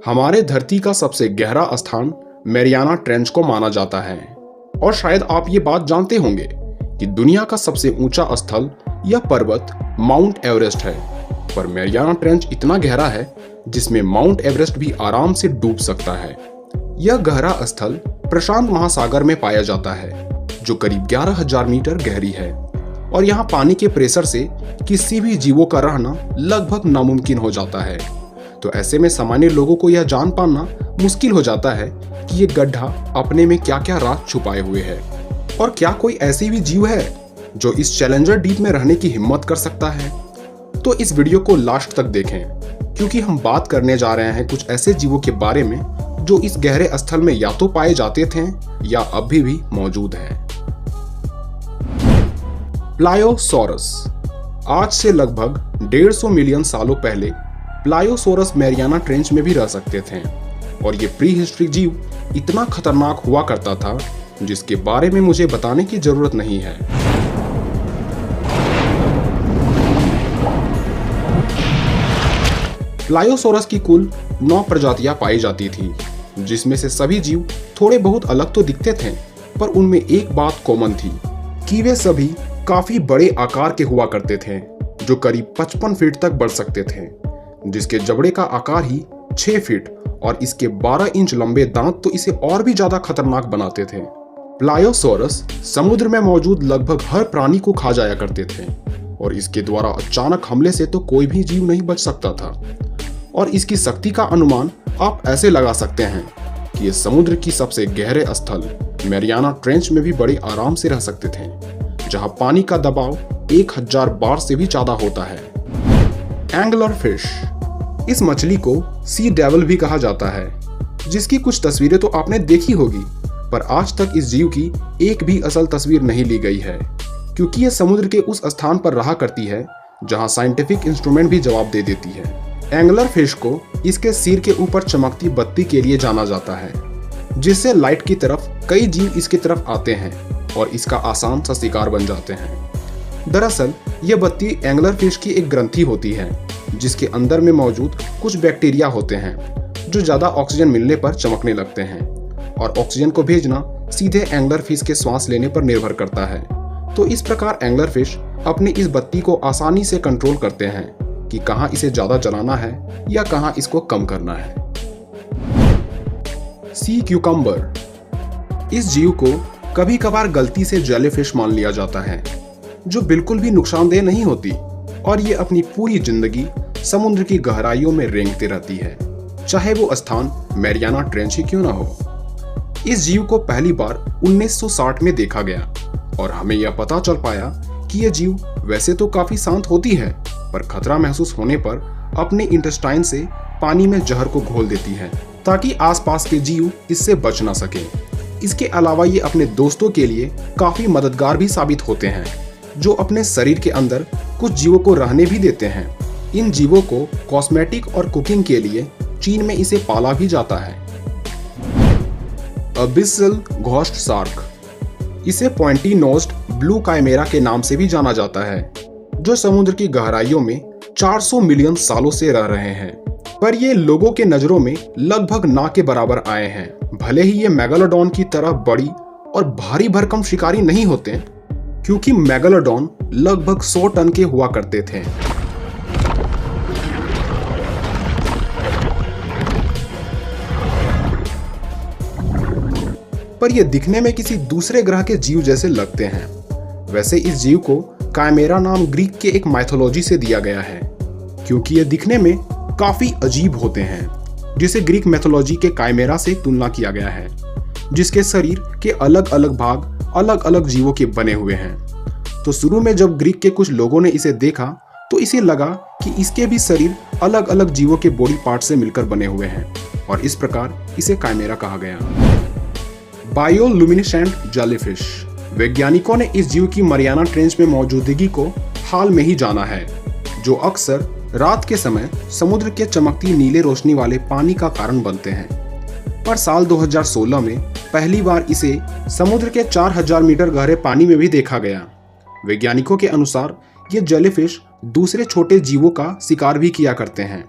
हमारे धरती का सबसे गहरा स्थान मैरियाना ट्रेंच को माना जाता है और शायद आप ये बात जानते होंगे कि दुनिया का सबसे ऊंचा स्थल या पर्वत माउंट एवरेस्ट है। पर मैरियाना ट्रेंच इतना गहरा है जिसमें माउंट एवरेस्ट भी आराम से डूब सकता है। यह गहरा स्थल प्रशांत महासागर में पाया जाता है जो करीब 11,000 मीटर गहरी है और यहाँ पानी के प्रेशर से किसी भी जीवों का रहना लगभग नामुमकिन हो जाता है। तो ऐसे में सामान्य लोगों को यह जान पाना मुश्किल हो जाता है कि ये गड्ढा अपने में क्या क्या राज छुपाए हुए है और क्या कोई ऐसी भी जीव है जो इस चैलेंजर डीप में रहने की हिम्मत कर सकता है। तो इस वीडियो को लास्ट तक देखें क्योंकि हम बात करने जा रहे हैं कुछ ऐसे जीवों के बारे में जो इस गहरे स्थल में या तो पाए जाते थे या अभी भी मौजूद हैं। प्लायोसोरस। आज से लगभग 150 मिलियन सालों पहले प्लायोसोरस मैरियाना ट्रेंच में भी रह सकते थे और ये प्री हिस्ट्रिक जीव इतना खतरनाक हुआ करता था जिसके बारे में मुझे बताने की जरूरत नहीं है। प्लायोसोरस की कुल 9 प्रजातियां पाई जाती थी जिसमें से सभी जीव थोड़े बहुत अलग तो दिखते थे पर उनमें एक बात कॉमन थी कि वे सभी काफी बड़े आकार के हुआ करते थे जो करीब 55 फीट तक बढ़ सकते थे, जिसके जबड़े का आकार ही 6 फीट और इसके 12 इंच लंबे दांत तो इसे और भी ज्यादा खतरनाक बनाते थे। प्लायोसोरस समुद्र में मौजूद लगभग हर प्राणी को खा जाया करते थे और इसके द्वारा अचानक हमले से तो कोई भी जीव नहीं बच सकता था और इसकी शक्ति का अनुमान आप ऐसे लगा सकते हैं कि ये समुद्र की सबसे गहरे स्थल मैरियाना ट्रेंच में भी बड़े आराम से रह सकते थे जहां पानी का दबाव 1000 बार से भी ज्यादा होता है। Angler fish. इस मछली को सी डेविल भी कहा जाता है जिसकी कुछ तस्वीरें तो आपने देखी होगी पर आज तक इस जीव की एक भी असल तस्वीर नहीं ली गई है क्योंकि यह समुद्र के उस स्थान पर रहा करती है जहां साइंटिफिक इंस्ट्रूमेंट भी जवाब दे देती है। एंगलर फिश को इसके सिर के ऊपर चमकती बत्ती के लिए जाना जाता है जिससे लाइट की तरफ कई जीव इसकी तरफ आते हैं और इसका आसान सा शिकार बन जाते हैं। दरअसल यह बत्ती एंगलर फिश की एक ग्रंथि होती है जिसके अंदर में मौजूद कुछ बैक्टीरिया होते हैं जो ज्यादा ऑक्सीजन मिलने पर चमकने लगते हैं और ऑक्सीजन को भेजना सीधे एंगलर फिश के श्वास लेने पर निर्भर करता है। तो इस प्रकार एंगलर फिश अपनी इस बत्ती को आसानी से कंट्रोल करते हैं कि कहां इसे ज्यादा जलाना है या कहां इसको कम करना है। सी क्यूकम्बर। इस जीव को कभी कभार गलती से जेलीफिश मान लिया जाता है जो बिल्कुल भी नुकसानदेह नहीं होती और ये अपनी पूरी जिंदगी समुद्र की गहराइयों में रेंगती रहती है चाहे वो स्थान मैरियाना ट्रेंच ही क्यों ना हो। इस जीव को पहली बार 1960 में देखा गया और हमें यह पता चल पाया कि यह जीव वैसे तो काफी शांत होती है पर खतरा महसूस होने पर अपने इंटेस्टाइन से पानी में जहर को घोल देती है ताकि आसपास के जीव इससे बच ना सके। इसके अलावा ये अपने दोस्तों के लिए काफी मददगार भी साबित होते हैं जो अपने शरीर के अंदर कुछ जीवों को रहने भी देते हैं। इन जीवों को कॉस्मेटिक और कुकिंग के लिए चीन में इसे पाला भी जाता है। अबिसल घोस्ट शार्क। इसे पॉइंटी नोज्ड ब्लू काइमेरा के नाम से भी जाना जाता है जो समुद्र की गहराइयों में 400 मिलियन सालों से रह रहे हैं पर ये लोगों के नजरों में लगभग ना के बराबर आए हैं। भले ही ये मेगालोडॉन की तरह बड़ी और भारी भरकम शिकारी नहीं होते क्योंकि मेगालोडॉन लगभग 100 टन के हुआ करते थे। पर ये दिखने में किसी दूसरे ग्रह के जीव जैसे लगते हैं। वैसे इस जीव को काइमेरा नाम ग्रीक के एक माइथोलॉजी से दिया गया है क्योंकि ये दिखने में काफी अजीब होते हैं जिसे ग्रीक मैथोलॉजी के काइमेरा से तुलना किया गया है जिसके शरीर के अलग अलग भाग अलग अलग जीवों के बने हुए हैं। तो शुरू में जब ग्रीक के कुछ लोगों ने इसे देखा तो इसे लगा कि इसके भी शरीर अलग अलग जीवों के बॉडी पार्ट से मिलकर बने हुए हैं और इस प्रकार इसे काइमेरा कहा गया। बायोलुमिनेसेंट जेलीफिश। वैज्ञानिकों ने इस जीव की मैरियाना ट्रेंच में मौजूदगी को हाल में ही जाना है जो अक्सर रात के समय समुद्र के चमकती नीले रोशनी वाले पानी का कारण बनते हैं। पर साल 2016 में पहली बार इसे समुद्र के 4000 मीटर गहरे पानी में भी देखा गया। वैज्ञानिकों के अनुसार ये जेलीफिश दूसरे छोटे जीवों का शिकार भी किया करते हैं।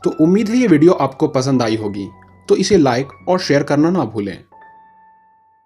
तो उम्मीद है ये वीडियो आपको पसंद आई होगी, तो इसे लाइक और शेयर करना ना भूलें।